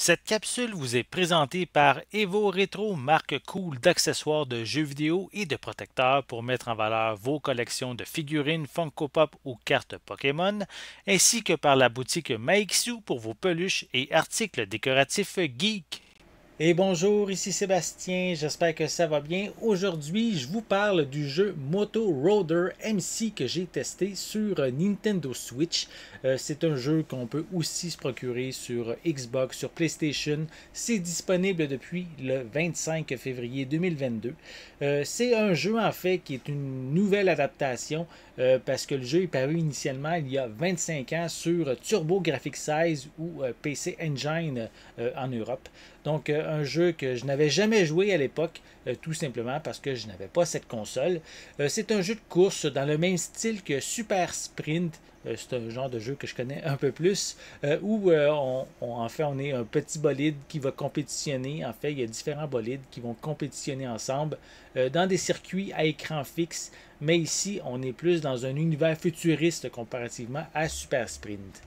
Cette capsule vous est présentée par Evo Retro, marque cool d'accessoires de jeux vidéo et de protecteurs pour mettre en valeur vos collections de figurines Funko Pop ou cartes Pokémon, ainsi que par la boutique Maixu pour vos peluches et articles décoratifs geek. Et bonjour, ici Sébastien, j'espère que ça va bien. Aujourd'hui, je vous parle du jeu Moto Roader MC que j'ai testé sur Nintendo Switch. C'est un jeu qu'on peut aussi se procurer sur Xbox, sur PlayStation. C'est disponible depuis le 25 février 2022. C'est un jeu en fait qui est une nouvelle adaptation parce que le jeu est paru initialement il y a 25 ans sur TurboGrafx-16 ou PC Engine en Europe. Donc, un jeu que je n'avais jamais joué à l'époque, tout simplement parce que je n'avais pas cette console. C'est un jeu de course dans le même style que Super Sprint. C'est un genre de jeu que je connais un peu plus, où en fait, on est un petit bolide qui va compétitionner. En fait, il y a différents bolides qui vont compétitionner ensemble dans des circuits à écran fixe. Mais ici, on est plus dans un univers futuriste comparativement à Super Sprint.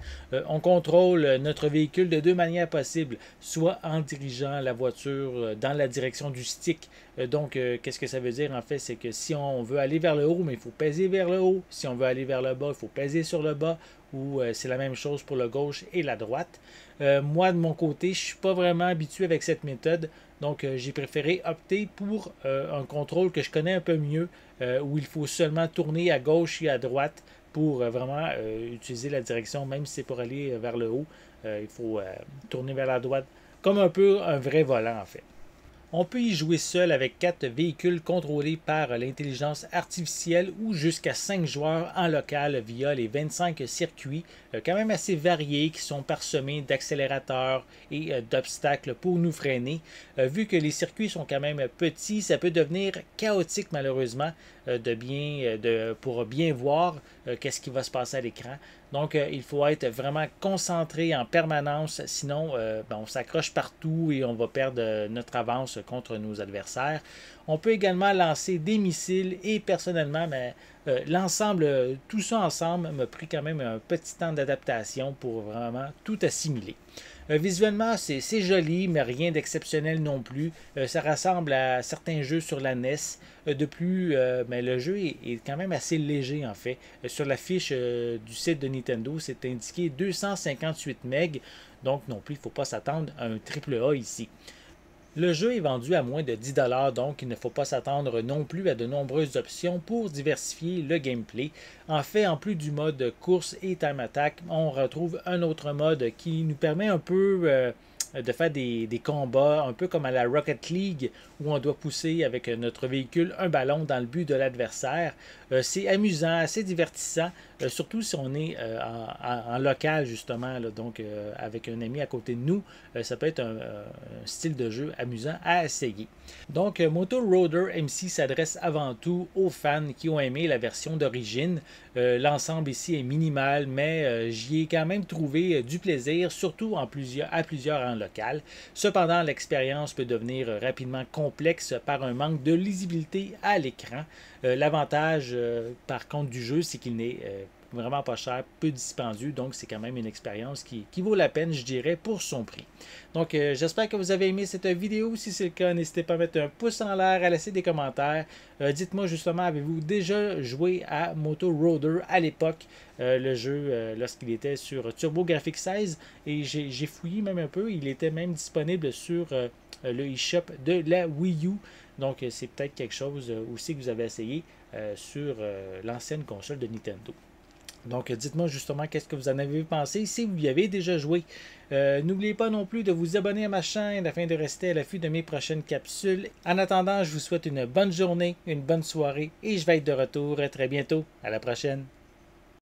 On contrôle notre véhicule de deux manières possibles, soit en dirigeant la voiture dans la direction du stick. Donc, qu'est-ce que ça veut dire en fait? C'est que si on veut aller vers le haut, mais il faut peser vers le haut. Si on veut aller vers le bas, il faut peser sur le bas. Ou c'est la même chose pour le gauche et la droite. Moi, de mon côté, je ne suis pas vraiment habitué avec cette méthode. Donc, j'ai préféré opter pour un contrôle que je connais un peu mieux, où il faut seulement tourner à gauche et à droite pour vraiment utiliser la direction, même si c'est pour aller vers le haut. Il faut tourner vers la droite, comme un peu un vrai volant en fait. On peut y jouer seul avec 4 véhicules contrôlés par l'intelligence artificielle ou jusqu'à 5 joueurs en local via les 25 circuits quand même assez variés qui sont parsemés d'accélérateurs et d'obstacles pour nous freiner. Vu que les circuits sont quand même petits, ça peut devenir chaotique malheureusement pour bien voir qu'est-ce qui va se passer à l'écran. Donc, il faut être vraiment concentré en permanence, sinon on s'accroche partout et on va perdre notre avance contre nos adversaires. On peut également lancer des missiles et personnellement, l'ensemble, tout ça ensemble m'a pris quand même un petit temps d'adaptation pour vraiment tout assimiler. Visuellement, c'est joli, mais rien d'exceptionnel non plus. Ça ressemble à certains jeux sur la NES. De plus, le jeu est quand même assez léger en fait. Sur la fiche du site de Nintendo, c'est indiqué 258 MB. Donc non plus, il ne faut pas s'attendre à un triple A ici. Le jeu est vendu à moins de 10$, donc il ne faut pas s'attendre non plus à de nombreuses options pour diversifier le gameplay. En fait, en plus du mode course et time attack, on retrouve un autre mode qui nous permet un peu de faire des combats, un peu comme à la Rocket League, où on doit pousser avec notre véhicule un ballon dans le but de l'adversaire. C'est amusant, assez divertissant, surtout si on est en local, justement, là, donc avec un ami à côté de nous. Ça peut être un style de jeu amusant à essayer. Donc, Moto Roader MC s'adresse avant tout aux fans qui ont aimé la version d'origine. L'ensemble ici est minimal, mais j'y ai quand même trouvé du plaisir, surtout à plusieurs en local. Cependant, l'expérience peut devenir rapidement complexe par un manque de lisibilité à l'écran. L'avantage, par contre, du jeu, c'est qu'il n'est vraiment pas cher, peu dispendieux, donc c'est quand même une expérience qui vaut la peine, je dirais, pour son prix. Donc, j'espère que vous avez aimé cette vidéo. Si c'est le cas, n'hésitez pas à mettre un pouce en l'air, à laisser des commentaires. Dites-moi justement, avez-vous déjà joué à Moto Roader à l'époque, le jeu lorsqu'il était sur TurboGrafx-16, et j'ai fouillé même un peu, il était même disponible sur le eShop de la Wii U. Donc, c'est peut-être quelque chose aussi que vous avez essayé sur l'ancienne console de Nintendo. Donc, dites-moi justement qu'est-ce que vous en avez pensé, si vous y avez déjà joué. N'oubliez pas non plus de vous abonner à ma chaîne afin de rester à l'affût de mes prochaines capsules. En attendant, je vous souhaite une bonne journée, une bonne soirée et je vais être de retour très bientôt. À la prochaine.